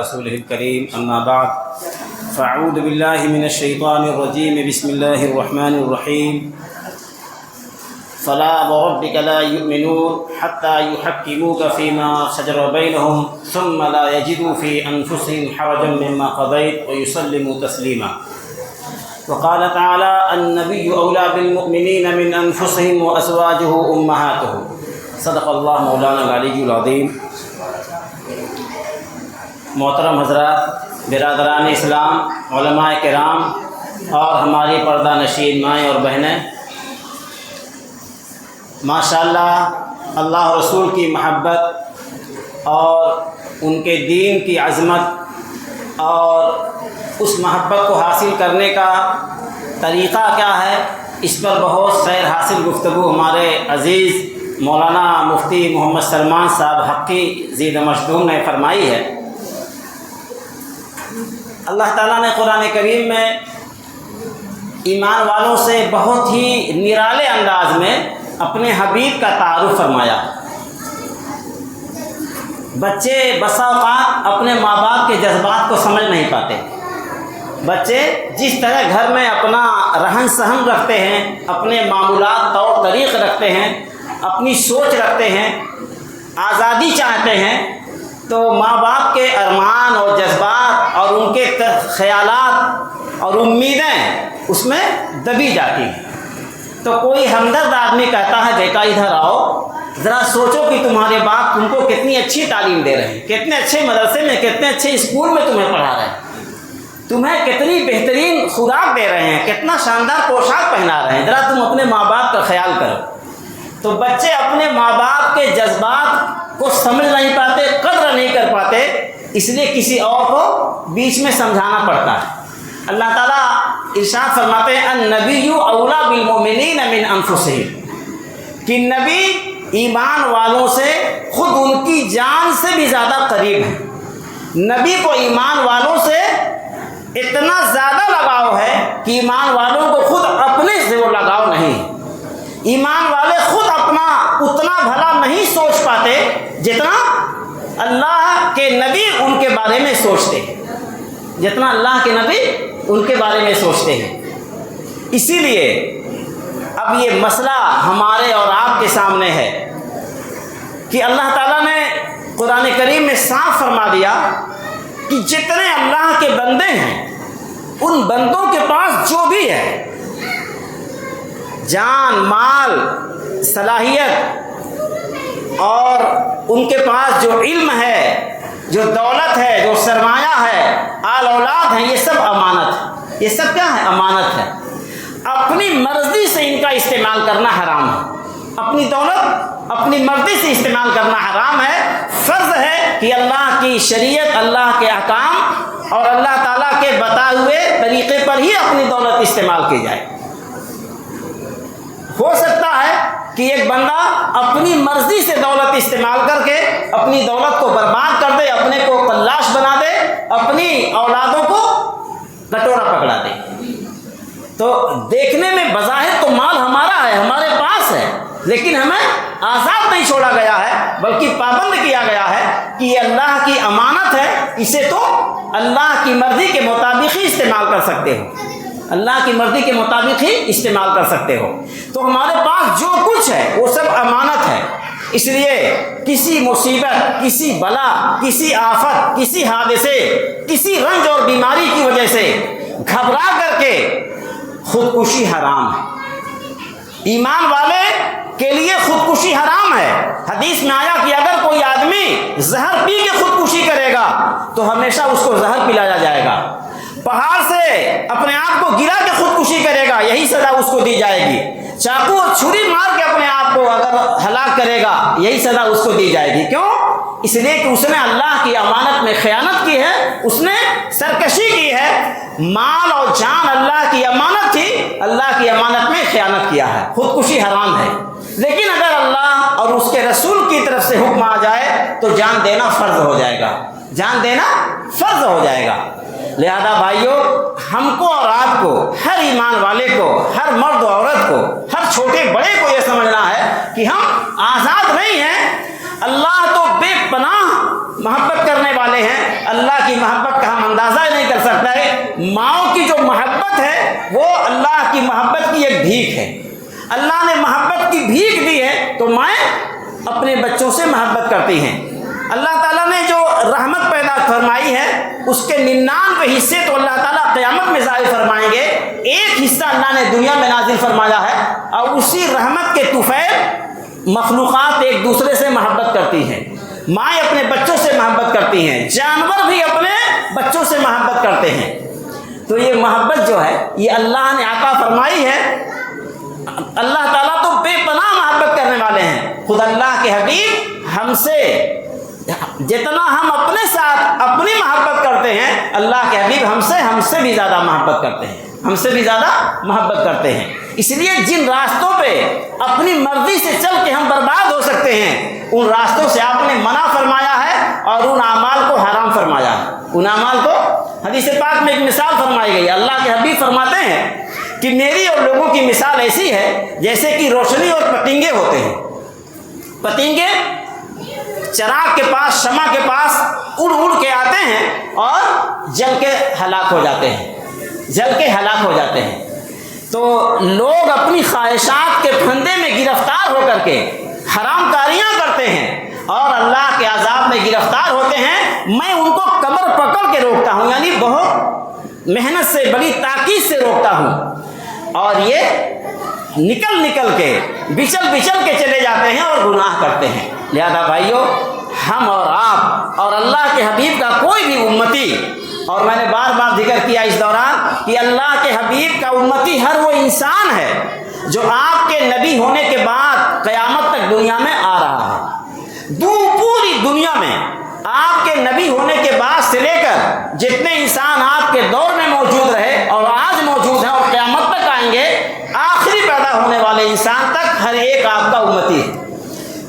رسوله الكريم أما بعد فأعوذ بالله من الشيطان الرجيم بسم الله الرحمن الرحيم فلا وربك لا يؤمنون حتى يحكموك فيما شجر بينهم ثم لا يجدوا في أنفسهم حرجا مما قضيت ويسلموا تسليما وقال تعالى النبي أولى بالمؤمنين من أنفسهم وأزواجه أمهاتهم صدق الله مولانا العلی العظیم۔ محترم حضرات، برادران اسلام، علماء کرام اور ہماری پردہ نشین مائیں اور بہنیں، ماشاءاللہ اللہ و رسول کی محبت اور ان کے دین کی عظمت اور اس محبت کو حاصل کرنے کا طریقہ کیا ہے، اس پر بہت سیر حاصل گفتگو ہمارے عزیز مولانا مفتی محمد سلمان صاحب حقی زید مشدوم نے فرمائی ہے۔ اللہ تعالیٰ نے قرآن کریم میں ایمان والوں سے بہت ہی نرالے انداز میں اپنے حبیب کا تعارف فرمایا۔ بچے بسا اوقات اپنے ماں باپ کے جذبات کو سمجھ نہیں پاتے۔ بچے جس طرح گھر میں اپنا رہن سہن رکھتے ہیں، اپنے معمولات طور طریق رکھتے ہیں، اپنی سوچ رکھتے ہیں، آزادی چاہتے ہیں، تو ماں باپ کے ارمان اور جذبات اور ان کے خیالات اور امیدیں اس میں دبی جاتی ہیں۔ تو کوئی ہمدرد آدمی کہتا ہے بیٹا ادھر آؤ، ذرا سوچو کہ تمہارے باپ تم کو کتنی اچھی تعلیم دے رہے ہیں، کتنے اچھے مدرسے میں، کتنے اچھے اسکول میں تمہیں پڑھا رہے ہیں، تمہیں کتنی بہترین خوراک دے رہے ہیں، کتنا شاندار پوشاک پہنا رہے ہیں، ذرا تم اپنے ماں باپ کا خیال کرو۔ تو بچے اپنے ماں باپ کے جذبات کو سمجھ نہیں پاتے، قدر نہیں کر پاتے، اس لیے کسی اور کو بیچ میں سمجھانا پڑتا ہے۔ اللہ تعالیٰ ارشاد فرماتے ہیں النبی اولیٰ بالمؤمنین من انفسہم، کہ نبی ایمان والوں سے خود ان کی جان سے بھی زیادہ قریب ہے۔ نبی کو ایمان والوں سے اتنا زیادہ لگاؤ ہے کہ ایمان والوں کو خود اپنے سے وہ لگاؤ نہیں۔ ایمان والے خود اپنا اتنا بھلا نہیں سوچ پاتے جتنا اللہ کے نبی ان کے بارے میں سوچتے ہیں، جتنا اللہ کے نبی ان کے بارے میں سوچتے ہیں۔ اسی لیے اب یہ مسئلہ ہمارے اور آپ کے سامنے ہے کہ اللہ تعالیٰ نے قرآن کریم میں صاف فرما دیا کہ جتنے اللہ کے بندے ہیں ان بندوں کے پاس جو بھی ہے، جان، مال، صلاحیت اور ان کے پاس جو علم ہے، جو دولت ہے، جو سرمایہ ہے، آل اولاد ہیں، یہ سب امانت ہے۔ یہ سب کیا ہے؟ امانت ہے۔ اپنی مرضی سے ان کا استعمال کرنا حرام ہے۔ اپنی دولت اپنی مرضی سے استعمال کرنا حرام ہے۔ فرض ہے کہ اللہ کی شریعت، اللہ کے احکام اور اللہ تعالیٰ کے بتائے ہوئے طریقے پر ہی اپنی دولت استعمال کی جائے۔ ہو سکتا ہے کہ ایک بندہ اپنی مرضی سے دولت استعمال کر کے اپنی دولت کو برباد کر دے، اپنے کو قلاش بنا دے، اپنی اولادوں کو کٹورا پکڑا دے۔ تو دیکھنے میں بظاہر تو مال ہمارا ہے، ہمارے پاس ہے، لیکن ہمیں آزاد نہیں چھوڑا گیا ہے، بلکہ پابند کیا گیا ہے کہ یہ اللہ کی امانت ہے، اسے تو اللہ کی مرضی کے مطابق ہی استعمال کر سکتے ہو، اللہ کی مرضی کے مطابق ہی استعمال کر سکتے ہو۔ تو ہمارے پاس جو کچھ ہے وہ سب امانت ہے۔ اس لیے کسی مصیبت، کسی بلا، کسی آفت، کسی حادثے، کسی رنج اور بیماری کی وجہ سے گھبرا کر کے خودکشی حرام ہے۔ ایمان والے کے لیے خودکشی حرام ہے۔ حدیث میں آیا کہ اگر کوئی آدمی زہر پی کے خودکشی کرے گا تو ہمیشہ اس کو زہر پلایا جائے گا۔ پہاڑ سے اپنے آپ کو گرا کے خودکشی کرے گا، یہی سزا اس کو دی جائے گی۔ چاقو اور چھری مار کے اپنے آپ کو اگر ہلاک کرے گا، یہی سزا اس کو دی جائے گی۔ کیوں؟ اس لیے کہ اس نے اللہ کی امانت میں خیانت کی ہے، اس نے سرکشی کی ہے۔ مال اور جان اللہ کی امانت تھی، اللہ کی امانت میں خیانت کیا ہے، خودکشی حرام ہے۔ لیکن اگر اللہ اور اس کے رسول کی طرف سے حکم آ جائے تو جان دینا فرض ہو جائے گا، جان دینا فرض ہو جائے گا۔ لہذا بھائیو، ہم کو اور آپ کو، ہر ایمان والے کو، ہر مرد و عورت کو، ہر چھوٹے بڑے کو یہ سمجھنا ہے کہ ہم آزاد نہیں ہیں۔ اللہ تو بے پناہ محبت کرنے والے ہیں، اللہ کی محبت کا ہم اندازہ نہیں کر سکتا ہے۔ ماؤں کی جو محبت ہے وہ اللہ کی محبت کی ایک بھیک ہے۔ اللہ نے محبت کی بھیک دی ہے تو مائیں اپنے بچوں سے محبت کرتی ہیں۔ اللہ تعالیٰ نے جو رحمت پیدا فرمائی ہے اس کے 99 حصے تو اللہ تعالیٰ قیامت میں ظاہر فرمائیں گے، ایک حصہ اللہ نے دنیا میں نازل فرمایا ہے، اور اسی رحمت کے طفیل مخلوقات ایک دوسرے سے محبت کرتی ہیں۔ مائیں اپنے بچوں سے محبت کرتی ہیں، جانور بھی اپنے بچوں سے محبت کرتے ہیں۔ تو یہ محبت جو ہے یہ اللہ نے عطا فرمائی ہے۔ اللہ تعالیٰ تو بے پناہ محبت کرنے والے ہیں۔ خود اللہ کے حبیب ہم سے جتنا ہم اپنے ساتھ اپنی محبت کرتے ہیں، اللہ کے حبیب ہم سے بھی زیادہ محبت کرتے ہیں، ہم سے بھی زیادہ محبت کرتے ہیں۔ اس لیے جن راستوں پہ اپنی مرضی سے چل کے ہم برباد ہو سکتے ہیں، ان راستوں سے آپ نے منع فرمایا ہے اور ان اعمال کو حرام فرمایا ہے۔ ان اعمال کو حدیث پاک میں ایک مثال فرمائی گئی ہے۔ اللہ کے حبیب فرماتے ہیں کہ میری اور لوگوں کی مثال ایسی ہے جیسے کہ روشنی اور پتنگے ہوتے ہیں۔ پتنگے چراغ کے پاس، شمع کے پاس اڑ اڑ کے آتے ہیں اور جل کے ہلاک ہو جاتے ہیں، جل کے ہلاک ہو جاتے ہیں۔ تو لوگ اپنی خواہشات کے پھندے میں گرفتار ہو کر کے حرام کاریاں کرتے ہیں اور اللہ کے عذاب میں گرفتار ہوتے ہیں۔ میں ان کو کمر پکڑ کے روکتا ہوں، یعنی بہت محنت سے، بڑی تاکید سے روکتا ہوں، اور یہ نکل کے بچل کے چلے جاتے ہیں اور گناہ کرتے ہیں۔ لہذا بھائیو، ہم اور آپ اور اللہ کے حبیب کا کوئی بھی امتی، اور میں نے بار بار ذکر کیا اس دوران کہ اللہ کے حبیب کا امتی ہر وہ انسان ہے جو آپ کے نبی ہونے کے بعد قیامت تک دنیا میں آ رہا ہے۔ پوری دنیا میں آپ کے نبی ہونے کے بعد سے لے کر جتنے انسان آپ کے دور میں موجود رہے اور آج موجود ہیں اور قیامت تک آئیں گے، آخری پیدا ہونے والے انسان تک ہر ایک آپ کا امتی ہے۔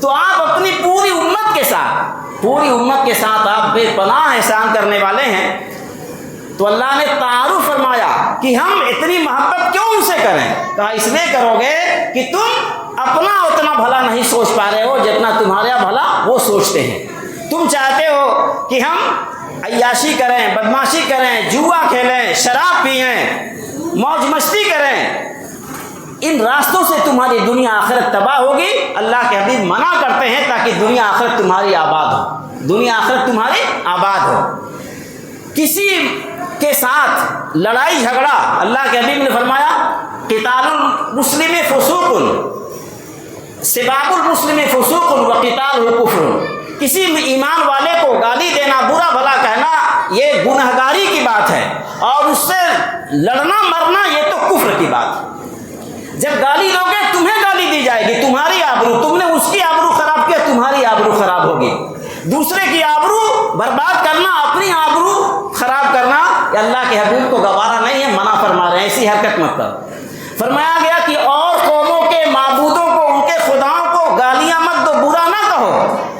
تو آپ اپنی پوری امت کے ساتھ آپ بے پناہ احسان کرنے والے ہیں۔ تو اللہ نے تعارف فرمایا کہ ہم اتنی محبت کیوں ان سے کریں؟ کہا اس لیے کرو گے کہ تم اپنا اتنا بھلا نہیں سوچ پا رہے ہو جتنا تمہارا بھلا وہ سوچتے ہیں۔ تم چاہتے ہو کہ ہم عیاشی کریں، بدماشی کریں، جوا کھیلیں، شراب پئیں، موج مستی کریں، ان راستوں سے تمہاری دنیا آخرت تباہ ہوگی۔ اللہ کے حبیب منع کرتے ہیں تاکہ دنیا آخرت تمہاری آباد ہو، دنیا آخرت تمہاری آباد ہو۔ کسی کے ساتھ لڑائی جھگڑا، اللہ کے حبیب نے فرمایا قتال المسلم فسوق، سباب المسلم فسوق وقتالہ کفر۔ کسی ایمان والے کو گالی دینا، برا بھلا کہنا، یہ گنہگاری کی بات ہے، اور اس سے لڑنا مرنا یہ تو کفر کی بات ہے۔ جب گالی دو گے تمہیں گالی دی جائے گی، تمہاری آبرو، تم نے اس کی آبرو خراب کیا، تمہاری آبرو خراب ہوگی۔ دوسرے کی آبرو برباد کرنا، اپنی آبرو خراب کرنا، یہ اللہ کے حبیب کو گوارا نہیں ہے، منع فرما رہے ہیں، ایسی حرکت مت کرو۔ فرمایا گیا کہ اور قوموں کے معبودوں کو، ان کے خداؤں کو گالیاں مت دو، برا نہ کہو،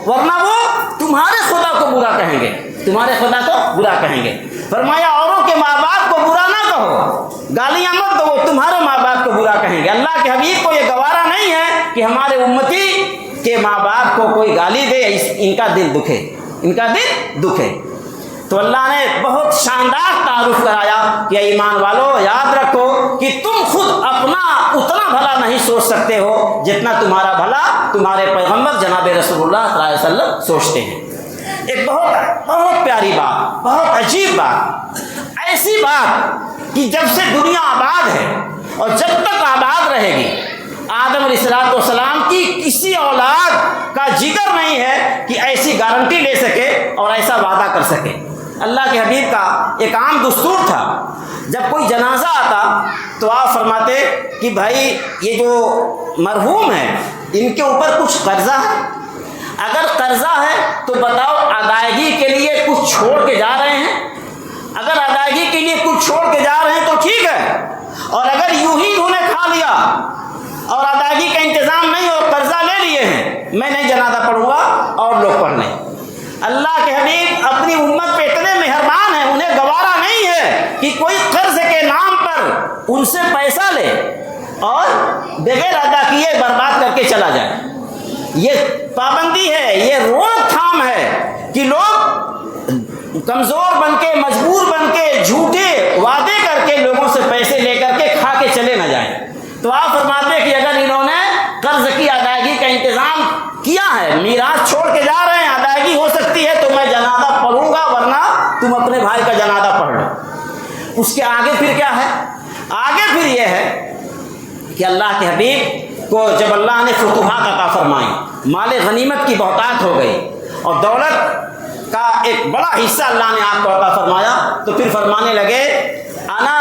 ورنہ وہ تمہارے خدا کو برا کہیں گے، تمہارے خدا کو برا کہیں گے۔ فرمایا اوروں کے ماں باپ کو برا نہ کہو، گالیاں مت دو، وہ تمہارے ماں باپ کو برا کہیں گے۔ اللہ کے حبیب کو یہ گوارا نہیں ہے کہ ہمارے امتی کے ماں باپ کو کوئی گالی دے، ان کا دل دکھے، ان کا دل دکھے۔ تو اللہ نے بہت شاندار تعارف کرایا کہ ایمان والو یاد رکھو کہ تم خود اپنا اتنا بھلا نہیں سوچ سکتے ہو جتنا تمہارا بھلا تمہارے پیغمبر جناب رسول اللہ صلی اللہ علیہ وسلم سوچتے ہیں۔ ایک بہت پیاری بات، بہت عجیب بات، ایسی بات کہ جب سے دنیا آباد ہے اور جب تک آباد رہے گی، آدم علیہ السلام کی کسی اولاد کا جگر نہیں ہے کہ ایسی گارنٹی لے سکے اور ایسا وعدہ کر سکے۔ اللہ کے حبیب کا ایک عام دستور تھا، جب کوئی جنازہ آتا تو آپ فرماتے کہ بھائی یہ جو مرحوم ہے ان کے اوپر کچھ قرضہ ہے، اگر قرضہ ہے تو بتاؤ ادائیگی کے لیے کچھ چھوڑ کے جا رہے ہیں، اگر ادائیگی کے لیے کچھ چھوڑ کے جا رہے ہیں تو ٹھیک ہے، اور اگر یوں ہی انہوں نے کھا لیا اور ادائیگی کا انتظام نہیں اور قرضہ لے لیے ہیں، میں نہیں جنازہ پڑھوں گا اور لوگ پڑھ لیں۔ اللہ کے حبیب اپنی امت پہ اتنے مہربان ہیں، انہیں گوارا نہیں ہے کہ کوئی قرض کے نام پر ان سے پیسہ لے اور بغیر ادا کیے برباد کر کے چلا جائے۔ یہ پابندی ہے، یہ روک تھام ہے کہ لوگ کمزور بن کے مجبور بن کے جھوٹے وعدے کر کے لوگوں سے پیسے لے کر کے کھا کے چلے نہ جائیں۔ تو آپ فرماتے ہیں کہ اگر انہوں نے قرض کی ادائیگی کا انتظام کیا ہے، میراث چھوڑ کے جا رہے ہیں، ادائیگی ہو سکتی ہے تو میں جنازہ پڑھوں گا، ورنہ تم اپنے بھائی کا جنازہ پڑھ لو۔ اس کے آگے پھر کیا ہے؟ آگے پھر یہ ہے کہ اللہ کے حبیب کو جب اللہ نے فتوحات عطا فرمائی، مال غنیمت کی بہتات ہو گئی اور دولت کا ایک بڑا حصہ اللہ نے آپ کو عطا فرمایا، تو پھر فرمانے لگے انا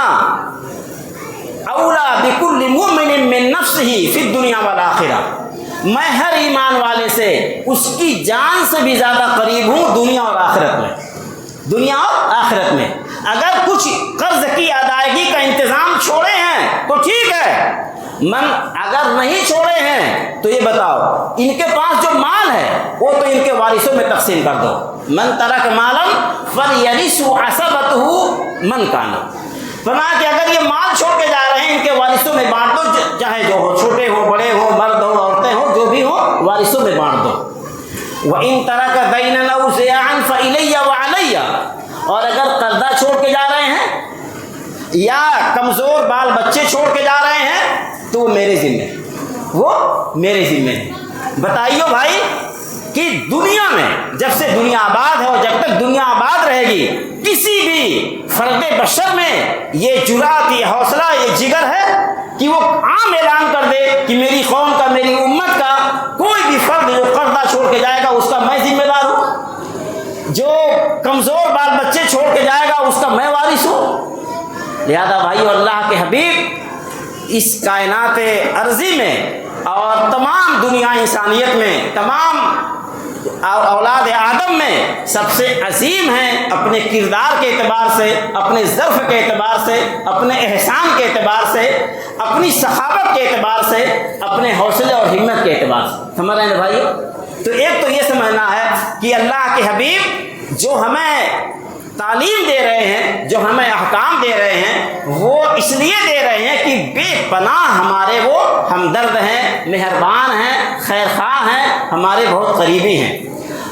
اولا بکل مومن من نفسہ فی الدنیا والآخرہ، میں ہر ایمان والے سے اس کی جان سے بھی زیادہ قریب ہوں دنیا اور آخرت میں، دنیا اور آخرت میں۔ اگر کچھ قرض کی ادائیگی کا انتظام چھوڑے ہیں تو ٹھیک ہے، اگر نہیں چھوڑے ہیں تو یہ بتاؤ ان کے پاس جو مال ہے وہ تو ان کے وارثوں میں تقسیم کر دو۔ من ترک مالا فلیرث عصبتہ من کان، فرمایا کہ اگر یہ مال چھوڑ کے جا رہے ہیں ان کے وارثوں میں بانٹ دو، چاہے جو ہو، چھوٹے ہو بڑے ہو، مرد ہو عورتیں ہو، جو بھی ہو وارثوں میں بانٹ دو۔ وَإِن تَرَكَ دَيْنًا أَوْ زِيَاعًا فَإِلَيَّ وَعَلَيَّ، اور اگر قرضہ چھوڑ کے جا رہے ہیں یا کمزور بال بچے چھوڑ کے جا رہے ہیں تو وہ میرے ذمہ ہے، وہ میرے ذمہ ہے۔ بتائیے بھائی کہ دنیا میں جب سے دنیا آباد ہے اور جب تک دنیا آباد رہے گی، کسی بھی فرد بشر میں یہ جرأت، یہ حوصلہ، یہ جگر ہے کہ وہ عام اعلان کر دے کہ میری قوم کا، میری امت کا کوئی بھی فرد جو قرضہ چھوڑ کے جائے گا اس کا میں ذمہ دار ہوں، جو کمزور بال بچے چھوڑ کے جائے گا اس کا میں وارث ہوں۔ لہذا بھائی اللہ کے حبیب اس کائنات ارضی میں اور تمام دنیا انسانیت میں، تمام اولاد آدم میں سب سے عظیم ہیں اپنے کردار کے اعتبار سے، اپنے ظرف کے اعتبار سے، اپنے احسان کے اعتبار سے، اپنی سخاوت کے اعتبار سے، اپنے حوصلے اور ہمت کے اعتبار سے۔ سمجھ رہے ہیں بھائی؟ تو ایک تو یہ سمجھنا ہے کہ اللہ کے حبیب جو ہمیں تعلیم دے رہے ہیں، جو ہمیں احکام دے رہے ہیں، وہ اس لیے دے رہے ہیں کہ بے پناہ ہمارے وہ ہمدرد ہیں، مہربان ہیں، خیر خواہ ہیں، ہمارے بہت قریبی ہیں۔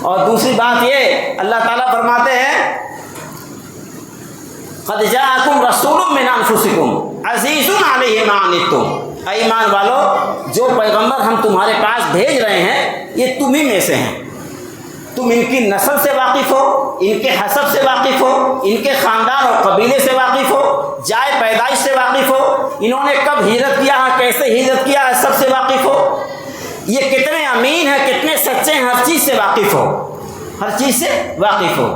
اور دوسری بات یہ اللہ تعالیٰ فرماتے ہیں قد جاءکم رسول من انفسکم عزیز علیہ ما عنتم، اے ایمان والو جو پیغمبر ہم تمہارے پاس بھیج رہے ہیں یہ تمہیں میں سے ہیں، تم ان کی نسل سے واقف ہو، ان کے حسب سے واقف ہو، ان کے خاندان اور قبیلے سے واقف ہو، جائے پیدائش سے واقف ہو، انہوں نے کب ہجرت کیا ہے، کیسے ہجرت کیا ہے، سب سے واقف ہو، یہ کتنے امین ہیں، کتنے سچے ہیں، ہر چیز سے واقف ہو، ہر چیز سے واقف ہو۔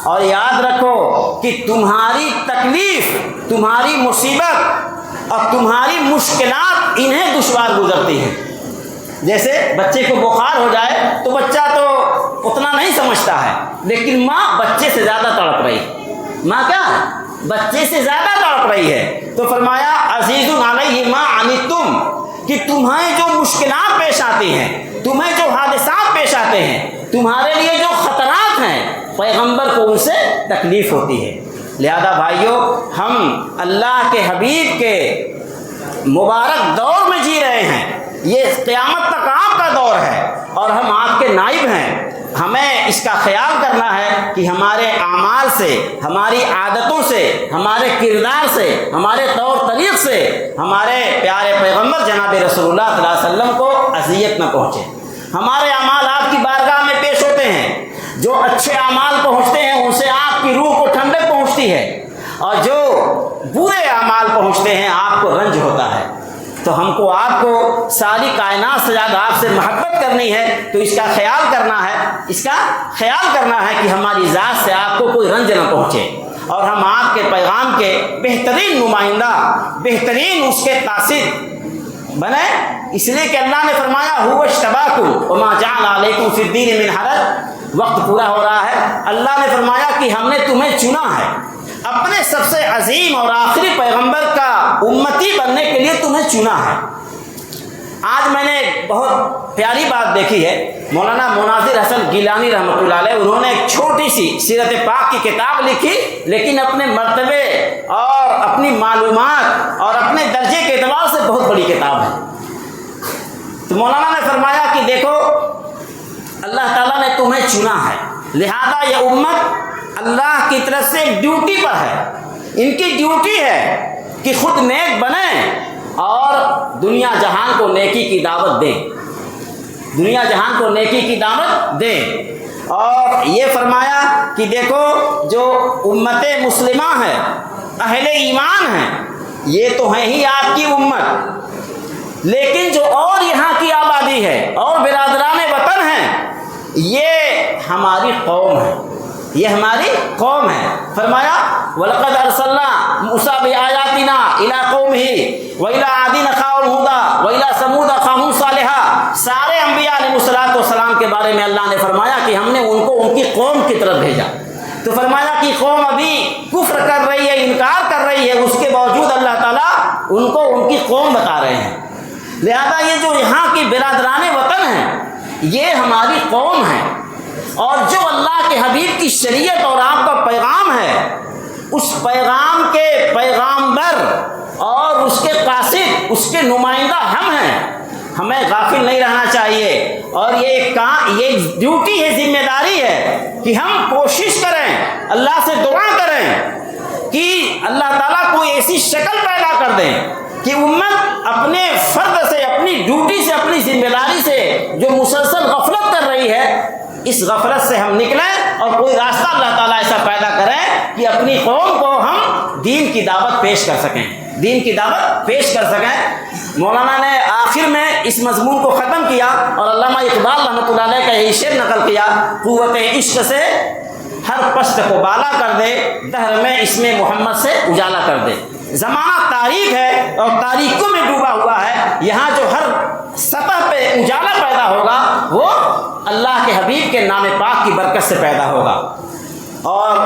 اور یاد رکھو کہ تمہاری تکلیف، تمہاری مصیبت اور تمہاری مشکلات انہیں دشوار گزرتی ہیں۔ جیسے بچے کو بخار ہو جائے تو بچہ تو اتنا نہیں سمجھتا ہے، لیکن ماں بچے سے زیادہ تڑپ رہی ہے، ماں کیا ہے؟ بچے سے زیادہ تڑپ رہی ہے۔ تو فرمایا عزیز علیہ ما عنتم، کہ تمہیں جو مشکلات پیش آتی ہیں، تمہیں جو حادثات پیش آتے ہیں، تمہارے لیے جو خطرات ہیں، پیغمبر کو ان سے تکلیف ہوتی ہے۔ لہذا بھائیوں ہم اللہ کے حبیب کے مبارک دور میں جی رہے ہیں، یہ قیامت تک آپ کا دور ہے اور ہم آپ کے نائب ہیں۔ ہمیں اس کا خیال کرنا ہے کہ ہمارے اعمال سے، ہماری عادتوں سے، ہمارے کردار سے، ہمارے طور طریق سے ہمارے پیارے پیغمبر جناب رسول اللہ صلی اللہ علیہ وسلم کو اذیت نہ پہنچے۔ ہمارے اعمال آپ کی بارگاہ میں پیش ہوتے ہیں، جو اچھے اعمال پہنچتے ہیں ان سے آپ کی روح کو ٹھنڈک پہنچتی ہے، اور جو برے اعمال پہنچتے ہیں آپ کو رنج ہوتا ہے۔ تو ہم کو آپ کو ساری کائنات سے زیادہ آپ سے محبت کرنی ہے، تو اس کا خیال کرنا ہے، اس کا خیال کرنا ہے کہ ہماری ذات سے آپ کو کوئی رنج نہ پہنچے، اور ہم آپ کے پیغام کے بہترین نمائندہ، بہترین اس کے تاثر بنے۔ اس لیے کہ اللہ نے فرمایا هو اجتباکم وما جعل علیکم فی الدین من حرج، وقت پورا ہو رہا ہے۔ اللہ نے فرمایا کہ ہم نے تمہیں چنا ہے اپنے سب سے عظیم اور آخری پیغمبر کا امتی بننے کے لیے، تمہیں چنا ہے۔ آج میں نے ایک بہت پیاری بات دیکھی ہے، مولانا مناظر حسن گیلانی رحمۃ اللہ علیہ، انہوں نے ایک چھوٹی سی سیرت پاک کی کتاب لکھی، لیکن اپنے مرتبے اور اپنی معلومات اور اپنے درجے کے اعتبار سے بہت بڑی کتاب ہے۔ تو مولانا نے فرمایا کہ دیکھو اللہ تعالیٰ نے تمہیں چنا ہے، لہذا یہ امت اللہ کی طرف سے ایک ڈیوٹی پر ہے، ان کی ڈیوٹی ہے کہ خود نیک بنیں اور دنیا جہان کو نیکی کی دعوت دیں، دنیا جہان کو نیکی کی دعوت دیں۔ اور یہ فرمایا کہ دیکھو جو امت مسلمہ ہے، اہل ایمان ہیں، یہ تو ہیں ہی آپ کی امت، لیکن جو اور یہاں کی آبادی ہے اور برادران وطن ہیں، یہ ہماری قوم ہے، یہ ہماری قوم ہے۔ فرمایا وَلَقَدْ أَرْسَلْنَا مُوسَىٰ بِآيَاتِنَا إِلَىٰ قَوْمِهِ وَإِلَىٰ عَادٍ أَخَاهُمْ هُودًا وَإِلَىٰ ثَمُودَ أَخَاهُمْ صَالِحًا، سارے انبیاء علیہ السلام کے بارے میں اللہ نے فرمایا کہ ہم نے ان کو ان کی قوم کی طرف بھیجا۔ تو فرمایا کہ قوم ابھی کفر کر رہی ہے، انکار کر رہی ہے، اس کے باوجود اللہ تعالیٰ ان کو ان کی قوم بتا رہے ہیں۔ لہذا یہ جو یہاں کی برادران وطن ہیں، یہ ہماری قوم ہے، اور جو اللہ کے حبیب کی شریعت اور آپ کا پیغام ہے، اس پیغام کے پیغامبر اور اس کے قاصد، اس کے نمائندہ ہم ہیں۔ ہمیں غافل نہیں رہنا چاہیے، اور یہ ڈیوٹی ہے، ذمہ داری ہے کہ ہم کوشش کریں، اللہ سے دعا کریں کہ اللہ تعالیٰ کوئی ایسی شکل پیدا کر دیں کہ امت اپنے فرد سے، اپنی ڈیوٹی سے، اپنی ذمہ داری سے جو مسلسل غفلت کر رہی ہے، اس غفلت سے ہم نکلیں، اور کوئی راستہ اللہ تعالیٰ ایسا پیدا کریں کہ اپنی قوم کو ہم دین کی دعوت پیش کر سکیں، دین کی دعوت پیش کر سکیں۔ مولانا نے آخر میں اس مضمون کو ختم کیا، اور علامہ اقبال رحمۃ اللہ علیہ کا یہی شعر نقل کیا، قوت عشق سے ہر پست کو بالا کر دے، دہر میں اس میں محمد سے اجالا کر دے۔ زمانہ تاریخ ہے اور تاریخوں میں ڈوبا ہوا ہے، یہاں جو ہر سطح پہ اجالا پیدا ہوگا وہ اللہ کے حبیب کے نام پاک کی برکت سے پیدا ہوگا۔ اور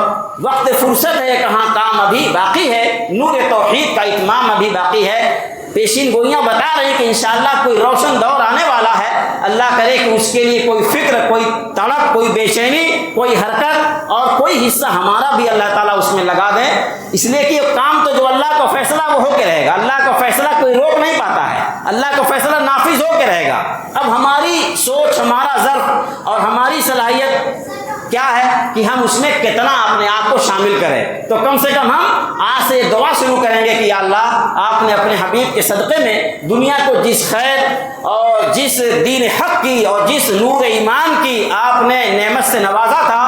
وقت فرصت ہے، کہاں کام ابھی باقی ہے، نور توحید کا اتمام ابھی باقی ہے۔ پیشین گوئیاں بتا رہی کہ انشاءاللہ کوئی روشن دور آنے والا ہے، اللہ کرے کہ اس کے لیے کوئی فکر، کوئی تڑپ، کوئی بے چینی، کوئی حرکت اور کوئی حصہ ہمارا بھی اللہ تعالیٰ اس میں لگا دے، اس لیے کہ یہ کام تو جو اللہ کا فیصلہ وہ ہو کے رہے گا، اللہ کا فیصلہ کوئی روک نہیں پاتا ہے، اللہ کا فیصلہ نافذ ہو کے رہے گا۔ اب ہماری سوچ، ہمارا ظرف اور ہماری صلاحیت کیا ہے کہ ہم اس میں کتنا اپنے آپ کو شامل کریں۔ تو کم سے کم ہم آج سے دعا شروع کریں گے کہ یا اللہ، آپ نے اپنے حبیب کے صدقے میں دنیا کو جس خیر اور جس دین حق کی اور جس نور ایمان کی آپ نے نعمت سے نوازا تھا،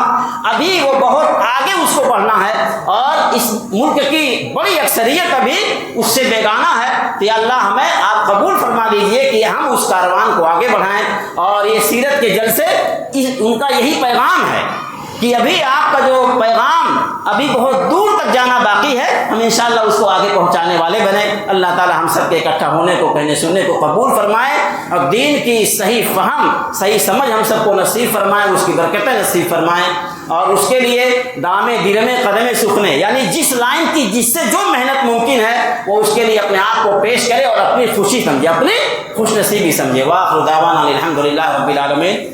ابھی وہ بہت آگے اس کو بڑھنا ہے، اور اس ملک کی بڑی اکثریت ابھی اس سے بیگانہ ہے۔ تو یا اللہ ہمیں آپ قبول فرما دیجئے کہ ہم اس کاروان کو آگے بڑھائیں، اور یہ سیرت کے جلسے ان کا یہی پیغام ہے کہ ابھی آپ کا جو پیغام ابھی بہت دور تک جانا باقی ہے، ہم انشاءاللہ اس کو آگے پہنچانے والے بنیں۔ اللہ تعالی ہم سب کے اکٹھا ہونے کو، کہنے سننے کو قبول فرمائے، اور دین کی صحیح فہم، صحیح سمجھ ہم سب کو نصیب فرمائے، اس کی برکتیں نصیب فرمائیں، اور اس کے لیے دامے درمے قدمے سکھنے، یعنی جس لائن کی جس سے جو محنت ممکن ہے وہ اس کے لیے اپنے آپ کو پیش کرے اور اپنی خوشی سمجھے، اپنی خوش نصیبی سمجھے۔ وآخر دعوانا الحمدللہ رب العالمین۔